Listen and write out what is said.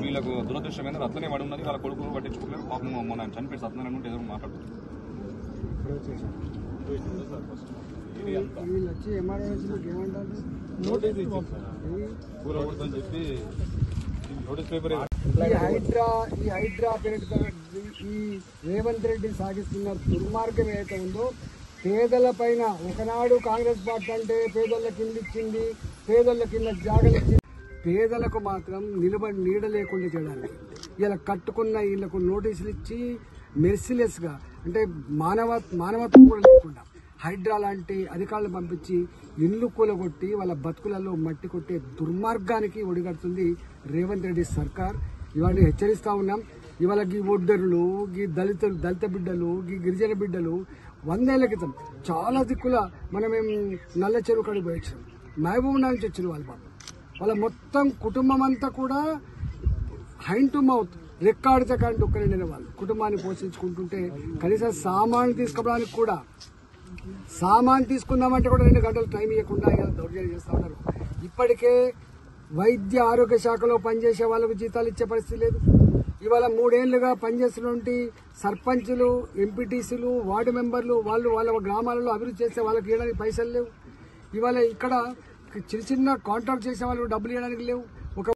వీళ్ళకు దురదృష్టం ఏంటంటే అట్లనే పడి ఉన్నది. వాళ్ళ కొడుకు పట్టించుకోలేదు. పాపం మొన్న చనిపోయి సత్యనారాయణ ఉంటే ఏదో మాట్లాడుతుంది. ఈ హైడ్రా పేరుతో ఈ రేవంత్ రెడ్డి సాగిస్తున్న దుర్మార్గం ఏదైతే ఉందో పేదల పైన ఒకనాడు కాంగ్రెస్ పార్టీ అంటే పేదల కింద ఇచ్చింది, పేదల కింద జాగలు ఇచ్చింది, పేదలకు మాత్రం నిలబడి నీడ లేకుండా చేయడానికి ఇలా కట్టుకున్న వీళ్ళకు నోటీసులు ఇచ్చి మెర్సిలెస్గా అంటే మానవత్వం కూడా లేకుండా హైడ్రా లాంటి అధికారులు పంపించి ఇల్లు కూలగొట్టి వాళ్ళ బతుకులలో మట్టి కొట్టే దుర్మార్గానికి ఒడిగడుతుంది రేవంత్ రెడ్డి సర్కార్. ఇవాళ హెచ్చరిస్తూ ఉన్నాం. ఇవాళ గీ ఒడ్డరులు, గీ దళిత బిడ్డలు, గీ గిరిజన బిడ్డలు 100 ఏళ్ల క్రితం చాలా దిక్కుల మనమేం నల్ల చెరువు కడిగి పోయొచ్చాం. మహబూబ్ నగర్ నుంచి వచ్చిన వాళ్ళ పాపం వాళ్ళ మొత్తం కుటుంబం అంతా కూడా హ్యాండ్ టు మౌత్ రెక్కాడితకంటే ఒక్కరిన వాళ్ళు కుటుంబాన్ని పోషించుకుంటుంటే కనీసం సామాన్లు తీసుకోవడానికి కూడా సామాన్ తీసుకుందామంటే కూడా 2 గంటలు టైం ఇవ్వకుండా దౌర్జన్యం చేస్తూ ఉన్నారు. ఇప్పటికే వైద్య ఆరోగ్య శాఖలో పనిచేసే వాళ్ళకు జీతాలు ఇచ్చే పరిస్థితి లేదు. ఇవాళ 3 ఏళ్లుగా పనిచేస్తున్నటువంటి సర్పంచులు, ఎంపీటీసీలు, వార్డు మెంబర్లు వాళ్ళు వాళ్ళ గ్రామాలలో అభివృద్ధి చేసే వాళ్ళకి ఇవ్వడానికి పైసలు లేవు. ఇవాళ ఇక్కడ చిన్న కాంట్రాక్ట్ చేసే వాళ్ళు డబ్బులు ఇవ్వడానికి లేవు.